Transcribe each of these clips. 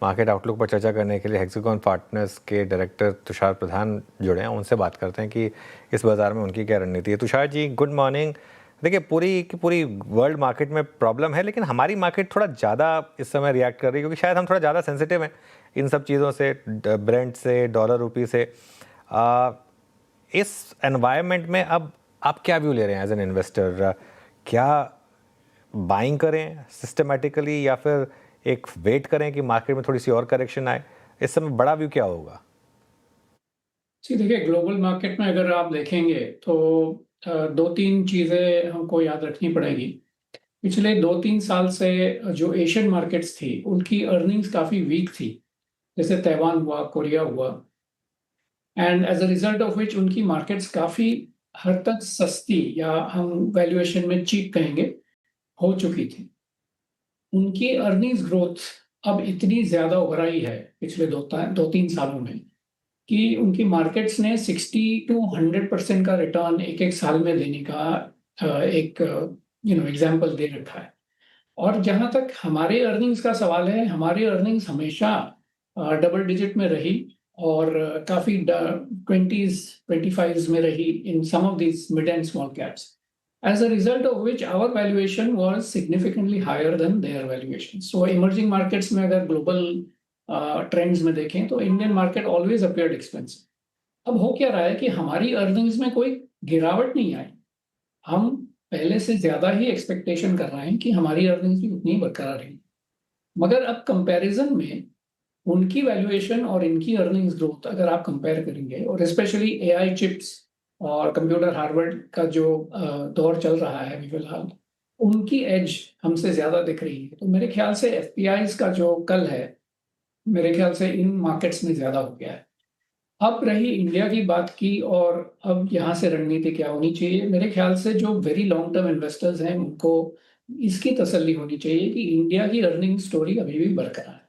Market outlook पर चर्चा करने के लिए हेक्सागन पार्टनर्स के डायरेक्टर तुषार प्रधान जुड़े हैं। उनसे बात करते हैं कि इस बाज़ार में उनकी क्या रणनीति है। Tushar ji, good morning. देखिए, पूरी की पूरी वर्ल्ड मार्केट में प्रॉब्लम है, लेकिन हमारी मार्केट थोड़ा ज़्यादा इस समय रिएक्ट कर रही है, क्योंकि शायद हम थोड़ा ज़्यादा सेंसिटिव हैं इन सब चीज़ों से, ब्रेंट से, डॉलर रुपी से। इस एनवायरनमेंट में अब आप क्या व्यू ले रहे हैं एज एन इन्वेस्टर? क्या बाइंग करें सिस्टमेटिकली, या फिर एक वेट करें कि मार्केट में थोड़ी सी और करेक्शन आए? इस समय बड़ा व्यू क्या होगा? जी देखिए, ग्लोबल मार्केट में अगर आप देखेंगे तो दो तीन चीज़ें हमको याद रखनी पड़ेगी। पिछले 2-3 साल से जो एशियन मार्केट्स थी उनकी अर्निंग्स काफ़ी वीक थी, जैसे ताइवान हुआ, कोरिया हुआ, and as a result of which उनकी मार्केट्स काफ़ी हद तक सस्ती, या हम वैल्यूएशन में चीप कहेंगे, हो चुकी थी। उनकी अर्निंग्स ग्रोथ अब इतनी ज़्यादा उभर आई है पिछले 2-3 सालों में कि उनकी मार्केट्स ने 60 टू 100% का रिटर्न एक-एक साल में देने का एक एग्जांपल दे रखा है। और जहाँ तक हमारे अर्निंग्स का सवाल है, हमारी अर्निंग्स हमेशा डबल डिजिट में रही, और काफ़ी 20s 25s में रही इन सम of these mid and small caps. As a result of which our valuation was significantly higher than their valuation. So emerging markets में अगर global ट्रेंड्स में देखें तो Indian market always appeared expensive. अब हो क्या रहा है कि हमारी अर्निंग्स में कोई गिरावट नहीं आई। हम पहले से ज्यादा ही एक्सपेक्टेशन कर रहे हैं कि हमारी अर्निंग्स भी उतनी ही बरकरार रहेगी, मगर अब कंपैरिजन में उनकी वैल्यूएशन और इनकी अर्निंग्स ग्रोथ अगर आप कंपेयर करेंगे, और स्पेशली एआई चिप्स और कंप्यूटर हार्वर्ड का जो दौर चल रहा है अभी फिलहाल, उनकी एज हमसे ज्यादा दिख रही है। तो मेरे ख्याल से एफपीआईज का जो कल है, मेरे ख्याल से इन मार्केट्स में ज्यादा हो गया है। अब रही इंडिया की बात की, और अब यहाँ से रणनीति क्या होनी चाहिए, मेरे ख्याल से जो वेरी लॉन्ग टर्म इन्वेस्टर्स हैं उनको इसकी तसल्ली होनी चाहिए कि इंडिया की अर्निंग स्टोरी अभी भी बरकरार है।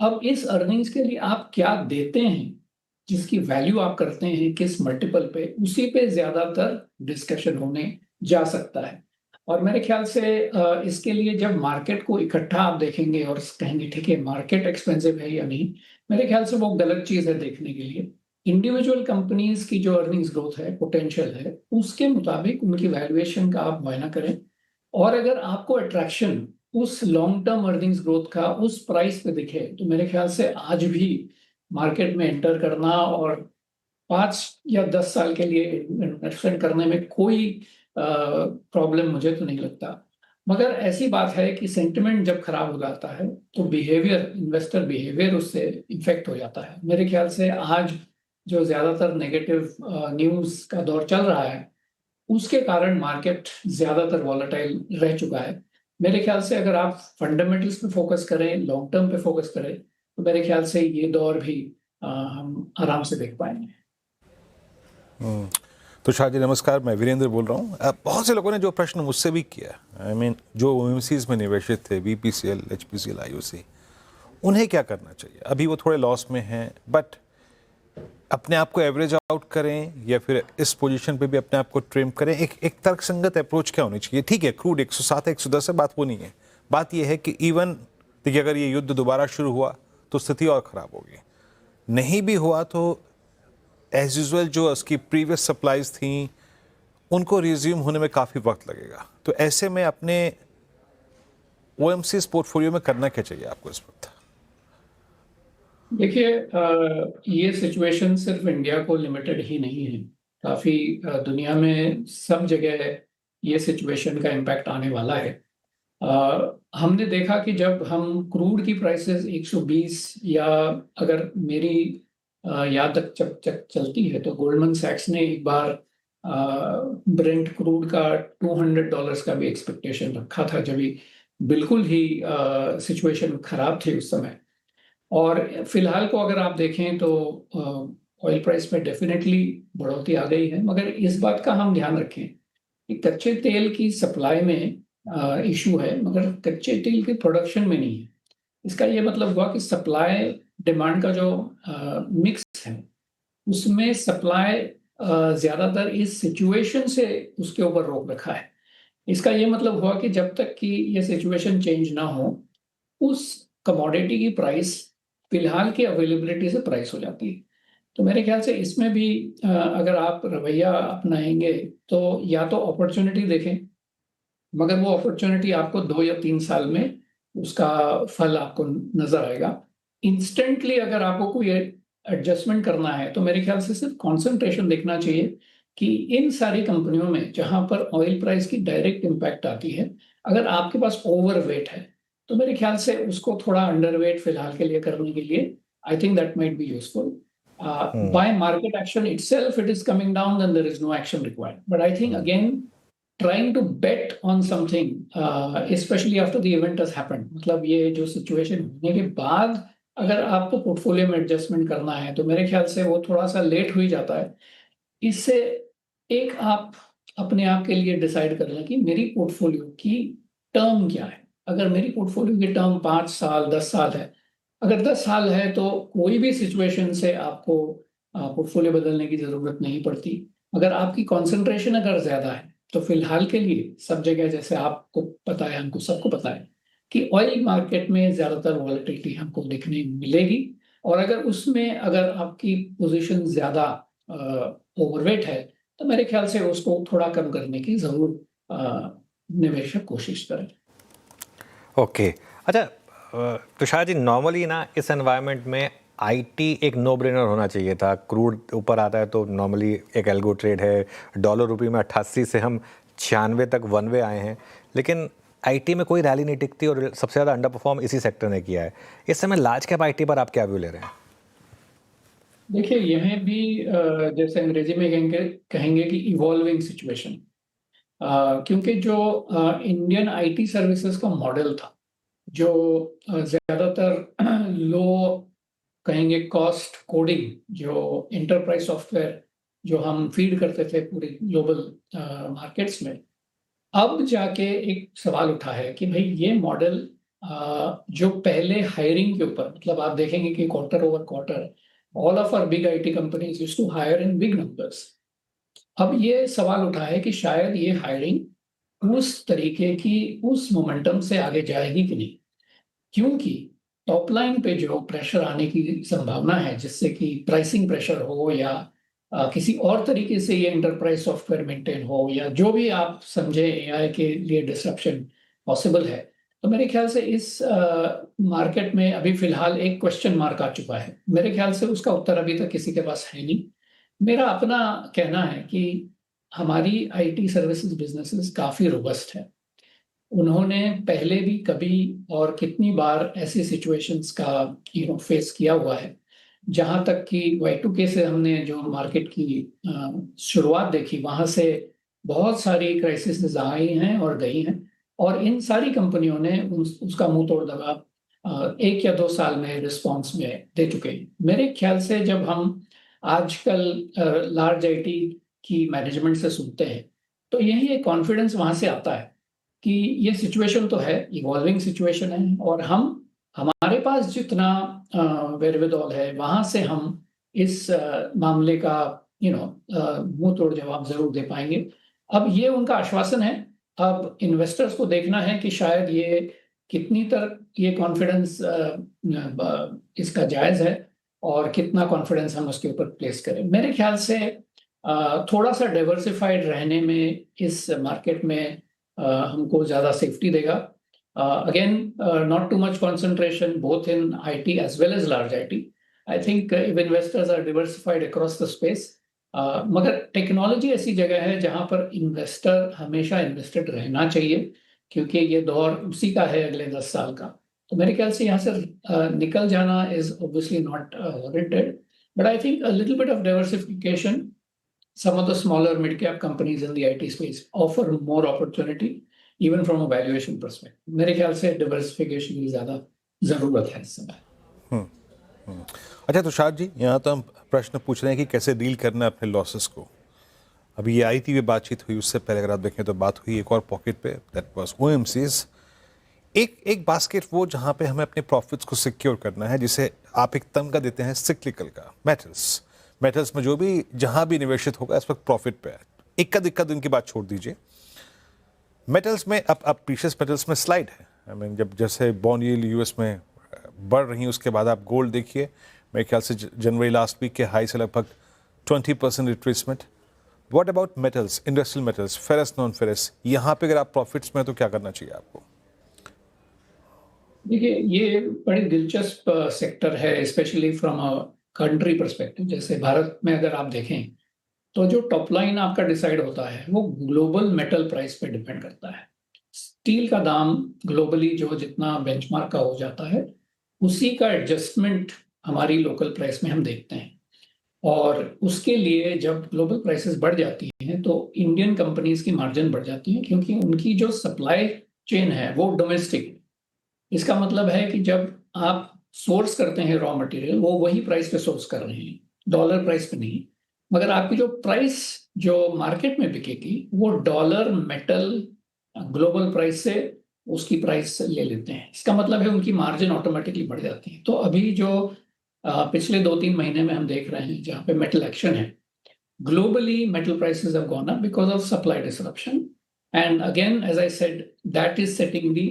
अब इस अर्निंग्स के लिए आप क्या देते हैं, जिसकी वैल्यू आप करते हैं किस मल्टीपल पे, उसी पे ज्यादातर डिस्कशन होने जा सकता है। और मेरे ख्याल से इसके लिए जब मार्केट को इकट्ठा आप देखेंगे और कहेंगे ठीक है मार्केट एक्सपेंसिव है या नहीं, मेरे ख्याल से वो गलत चीज है देखने के लिए। इंडिविजुअल कंपनीज की जो अर्निंग्स ग्रोथ है, पोटेंशियल है, उसके मुताबिक उनकी वैल्यूएशन का आप मुआयना करें। और अगर आपको अट्रैक्शन उस लॉन्ग टर्म अर्निंग्स ग्रोथ का उस प्राइस पे दिखे, तो मेरे ख्याल से आज भी मार्केट में एंटर करना और 5 या 10 साल के लिए इन्वेस्टमेंट करने में कोई प्रॉब्लम मुझे तो नहीं लगता। मगर ऐसी बात है कि सेंटिमेंट जब खराब हो जाता है तो बिहेवियर, इन्वेस्टर बिहेवियर उससे इन्फेक्ट हो जाता है। मेरे ख्याल से आज जो ज्यादातर नेगेटिव न्यूज का दौर चल रहा है, उसके कारण मार्केट ज्यादातर वॉलेटाइल रह चुका है। मेरे ख्याल से अगर आप फंडामेंटल्स पे फोकस करें, लॉन्ग टर्म पे फोकस करें, तो मेरे ख्याल से ये दौर भी हम आराम से देख पाएंगे। तुषार जी नमस्कार, मैं वीरेंद्र बोल रहा हूँ। बहुत से लोगों ने जो प्रश्न मुझसे भी किया, आई मीन जो ओएमसीज में निवेशित थे, बीपीसीएल, एचपीसीएल, आईओसी, उन्हें क्या करना चाहिए? अभी वो थोड़े लॉस में हैं, बट अपने आप को एवरेज आउट करें या फिर इस पोजीशन पे भी अपने आप को ट्रिम करें? एक तर्कसंगत अप्रोच क्या होनी चाहिए? ठीक है, क्रूड 107 110 है, बात वो नहीं है। बात यह है कि इवन देखिए, अगर ये युद्ध दोबारा शुरू हुआ तो स्थिति और खराब होगी, नहीं भी हुआ तो एज यूजुअल जो उसकी प्रीवियस सप्लाईज थी उनको रिज्यूम होने में काफ़ी वक्त लगेगा। तो ऐसे में अपने ओएमसीज पोर्टफोलियो में करना क्या चाहिए आपको इस वक्त? देखिए, ये सिचुएशन सिर्फ इंडिया को लिमिटेड ही नहीं है, काफी दुनिया में सब जगह ये सिचुएशन का इम्पैक्ट आने वाला है। हमने देखा कि जब हम क्रूड की प्राइसेस 120, या अगर मेरी याद तक चलती है तो गोल्डमैन सैक्स ने एक बार ब्रेंट क्रूड का $200 का भी एक्सपेक्टेशन रखा था, जब बिल्कुल ही सिचुएशन खराब थी उस समय। और फिलहाल को अगर आप देखें तो ऑयल प्राइस में डेफिनेटली बढ़ोतरी आ गई है, मगर इस बात का हम ध्यान रखें कि कच्चे तेल की सप्लाई में इशू है, मगर कच्चे तेल के प्रोडक्शन में नहीं है। इसका ये मतलब हुआ कि सप्लाई डिमांड का जो मिक्स है, उसमें सप्लाई ज्यादातर इस सिचुएशन से उसके ऊपर रोक रखा है। इसका ये मतलब हुआ कि जब तक कि ये सिचुएशन चेंज ना हो, उस कमोडिटी की प्राइस फिलहाल की अवेलेबिलिटी से प्राइस हो जाती है। तो मेरे ख्याल से इसमें भी अगर आप रवैया अपनाएंगे तो या तो अपॉर्चुनिटी देखें, मगर वो अपॉर्चुनिटी आपको 2 या 3 साल में उसका फल आपको नजर आएगा। इंस्टेंटली अगर आपको कोई एडजस्टमेंट करना है तो मेरे ख्याल से सिर्फ कंसंट्रेशन देखना चाहिए कि इन सारी कंपनियों में जहां पर ऑयल प्राइस की डायरेक्ट इम्पैक्ट आती है, अगर आपके पास ओवरवेट है तो मेरे ख्याल से उसको थोड़ा अंडरवेट फिलहाल के लिए करने के लिए I think that might be useful. By market action itself, it is coming down, then there is no action required. But I think again, trying to bet on something, especially after the event has happened, मतलब ये जो situation होने के बाद अगर आपको portfolio में adjustment करना है तो मेरे ख्याल से वो थोड़ा सा लेट हो ही जाता है. इससे एक आप अपने आप के लिए डिसाइड कर लें कि मेरी पोर्टफोलियो की टर्म क्या है. अगर मेरी पोर्टफोलियो की टर्म 5 साल 10 साल है, अगर 10 साल है तो कोई भी सिचुएशन से आपको पोर्टफोलियो बदलने की जरूरत नहीं पड़ती. अगर आपकी कंसंट्रेशन अगर ज्यादा है तो फिलहाल के लिए सब जगह, जैसे आपको पता है, हमको सबको पता है कि ऑयल मार्केट में ज्यादातर वॉलेटिलिटी हमको देखने मिलेगी. और अगर उसमें अगर आपकी पोजीशन ज्यादा ओवरवेट है तो मेरे ख्याल से उसको थोड़ा कम करने की जरूर निवेशक कोशिश करें. ओके. अच्छा तुषार जी, नॉर्मली ना इस एनवायरनमेंट में आईटी एक नो ब्रेनर होना चाहिए था. क्रूड ऊपर आता है तो नॉर्मली एक एल्गो ट्रेड है. डॉलर रुपये में 88 से हम 96 तक वन वे आए हैं, लेकिन आईटी में कोई रैली नहीं टिकती और सबसे ज़्यादा अंडर परफॉर्म इसी सेक्टर ने किया है. इस समय लार्ज कैप आईटी पर आप क्या व्यू ले रहे हैं? देखिए, यह भी जैसे अंग्रेजी में कहेंगे कि इवॉल्विंग सिचुएशन, क्योंकि जो इंडियन आईटी सर्विसेज का मॉडल था, जो ज़्यादातर लो कहेंगे कॉस्ट कोडिंग, जो एंटरप्राइज सॉफ्टवेयर जो हम फीड करते थे पूरे ग्लोबल मार्केट्स में, अब जाके एक सवाल उठा है कि भाई ये मॉडल जो पहले हायरिंग के ऊपर, मतलब आप देखेंगे कि quarter over quarter all of our big IT companies used to hire in big numbers. अब ये सवाल उठा है कि शायद ये हायरिंग उस तरीके की उस मोमेंटम से आगे जाएगी कि नहीं, क्योंकि टॉप लाइन पे जो प्रेशर आने की संभावना है, जिससे कि प्राइसिंग प्रेशर हो या किसी और तरीके से ये एंटरप्राइज सॉफ्टवेयर मेंटेन हो, या जो भी आप समझे एआई के लिए डिसरप्शन पॉसिबल है, तो मेरे ख्याल से इस मार्केट में अभी फिलहाल एक क्वेश्चन मार्क आ चुका है. मेरे ख्याल से उसका उत्तर अभी तक किसी के पास है नहीं. मेरा अपना कहना है कि हमारी आईटी सर्विसेज बिजनेसेस काफ़ी रोबस्ट है. उन्होंने पहले भी कभी और कितनी बार ऐसी सिचुएशंस का फेस किया हुआ है, जहां तक कि Y2K से हमने जो मार्केट की शुरुआत देखी, वहां से बहुत सारी क्राइसिस आई हैं और गई हैं, और इन सारी कंपनियों ने उसका मुंह तोड़ दगा 1 या 2 साल में रिस्पॉन्स में दे चुके हैं. मेरे ख्याल से जब हम आजकल लार्ज आईटी की मैनेजमेंट से सुनते हैं तो यही एक कॉन्फिडेंस वहां से आता है कि ये सिचुएशन तो है, इवॉल्विंग सिचुएशन है, और हमारे पास जितना वेरविदॉल है वहां से हम इस मामले का मुंह तोड़ जवाब जरूर दे पाएंगे. अब ये उनका आश्वासन है. अब इन्वेस्टर्स को देखना है कि शायद ये कितनी तक ये कॉन्फिडेंस इसका जायज है और कितना कॉन्फिडेंस हम उसके ऊपर प्लेस करें. मेरे ख्याल से थोड़ा सा डाइवर्सिफाइड रहने में इस मार्केट में हमको ज़्यादा सेफ्टी देगा. Again, not too much concentration both in IT as well as large IT. I think if investors are diversified across the space, मगर टेक्नोलॉजी ऐसी जगह है जहां पर इन्वेस्टर हमेशा इन्वेस्टेड रहना चाहिए, क्योंकि ये दौर उसी का है अगले 10 साल का. तो मेरे ख्याल से यहाँ से निकल जाना is obviously not warranted, but I think a little bit of diversification, some of the smaller mid-cap companies in the IT space offer more opportunity even from a valuation perspective. मेरे ख्याल से diversification की ज़्यादा ज़रूरत है इस समय. अच्छा तुषार जी, यहाँ तो हम प्रश्न पूछ रहे हैं कि कैसे डील करना है अपने लॉसेस को. अभी ये आईटी में बातचीत हुई, उससे पहले अगर आप देखें तो बात हुई एक और पॉकेट पे, दैट वाज ओएमसीज. एक बास्केट वो जहाँ पे हमें अपने प्रॉफिट्स को सिक्योर करना है, जिसे आप एक तमगा देते हैं सिक्लिकल का. मेटल्स में जो भी जहां भी निवेशित होगा इस वक्त प्रॉफिट पे है. इक्का दिक्का दिन की बात छोड़ दीजिए. मेटल्स में अब प्रीशियस मेटल्स में स्लाइड है. आई मीन जब जैसे बॉन्ड यील्ड यूएस में बढ़ रही हैं, उसके बाद आप गोल्ड देखिए, मेरे ख्याल से जनवरी लास्ट वीक के हाई से लगभग 20% retracement. What about metals, industrial metals, ferrous non ferrous, यहाँ पे अगर आप प्रॉफिट्स में तो क्या करना चाहिए आपको? देखिए, ये बड़ी दिलचस्प सेक्टर है, specially from a country perspective. जैसे भारत में अगर आप देखें तो जो टॉप लाइन आपका डिसाइड होता है वो ग्लोबल मेटल प्राइस पे डिपेंड करता है। स्टील का दाम ग्लोबली जो जितना बेंचमार्क का हो जाता है, उसी का एडजस्टमेंट हमारी लोकल प्राइस में हम देखते हैं। और उसके लिए जब ग्लोबल प्राइसेस बढ़ जाती हैं तो इंडियन कंपनीज की मार्जिन बढ़ जाती है, क्योंकि उनकी जो सप्लाई चेन है वो डोमेस्टिक है। इसका मतलब है कि जब आप सोर्स करते हैं रॉ मटेरियल, वो वही प्राइस पे सोर्स कर रहे हैं, डॉलर प्राइस पे नहीं। मगर आपकी जो प्राइस जो मार्केट में बिकेगी वो डॉलर मेटल ग्लोबल प्राइस से उसकी प्राइस ले लेते हैं। इसका मतलब है उनकी मार्जिन ऑटोमेटिकली बढ़ जाती है। तो अभी जो पिछले 2-3 महीने में हम देख रहे हैं जहाँ पे मेटल एक्शन है, globally metal prices have gone up because of supply disruption, and again, as I said, that is setting the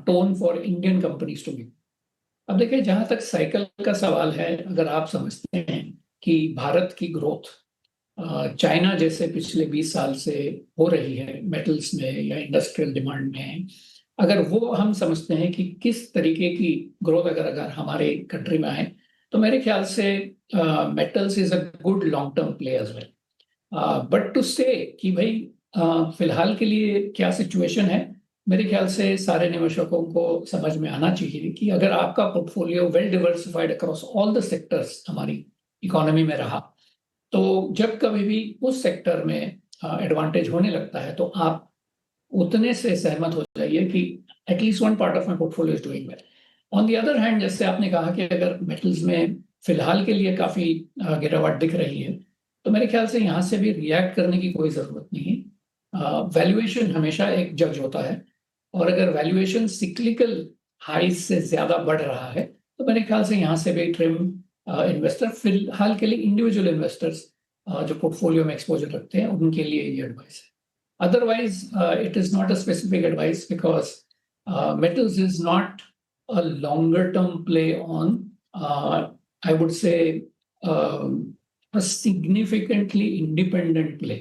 tone for Indian companies to be. अब देखिए, जहां तक साइकिल का सवाल है, अगर आप समझते हैं कि भारत की ग्रोथ चाइना जैसे पिछले 20 साल से हो रही है मेटल्स में या इंडस्ट्रियल डिमांड में, अगर वो हम समझते हैं कि किस तरीके की ग्रोथ अगर हमारे कंट्री में आए, तो मेरे ख्याल से metals is a good long term play as well. But to say कि भाई फिलहाल के लिए क्या सिचुएशन है, मेरे ख्याल से सारे निवेशकों को समझ में आना चाहिए कि अगर आपका portfolio well diversified across all the sectors हमारी इकोनॉमी में रहा, तो जब कभी भी उस सेक्टर में एडवांटेज होने लगता है तो आप उतने से सहमत हो जाइए कि at least one part of my portfolio is doing well. On the other hand, जैसे आपने कहा कि अगर मेटल्स में फिलहाल के लिए काफी गिरावट दिख रही है, तो मेरे ख्याल से यहाँ से भी रिएक्ट करने की कोई जरूरत नहीं है। वैल्यूएशन हमेशा एक जज होता है, और अगर वैल्यूएशन सिक्लिकल हाई से ज्यादा बढ़ रहा है तो मेरे ख्याल से यहाँ से भी ट्रिम इन्वेस्टर, फिलहाल के लिए इंडिविजुअल इन्वेस्टर्स जो पोर्टफोलियो में एक्सपोजर रखते हैं, उनके लिए ये एडवाइस है। Otherwise it is not a specific advice, because metals is not a longer term play on I would say a significantly independent play.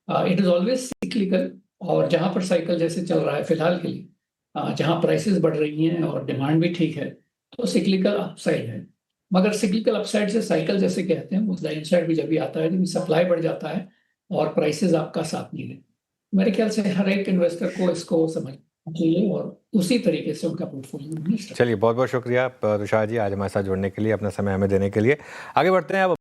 It is always cyclical, और जहां पर साइकिल जैसे चल रहा है फिलहाल के लिए, जहां प्राइसेस बढ़ रही हैं और डिमांड भी ठीक है, तो सिक्लिकल अपसाइड है। मगर सिक्लिकल अपसाइड से साइकिल जैसे कहते हैं, वो डाउनसाइड भी जब भी आता है जब सप्लाई बढ़ जाता है और प्राइसेस आपका साथ नहीं देते। मेरे ख्याल से हर एक इन्वेस्टर को इसको समझना चाहिए और उसी तरीके से उनका पोर्टफोलियो। चलिए, बहुत बहुत शुक्रिया तुषार जी, आज हमारे साथ जुड़ने के लिए, अपना समय हमें देने के लिए। आगे बढ़ते हैं अब।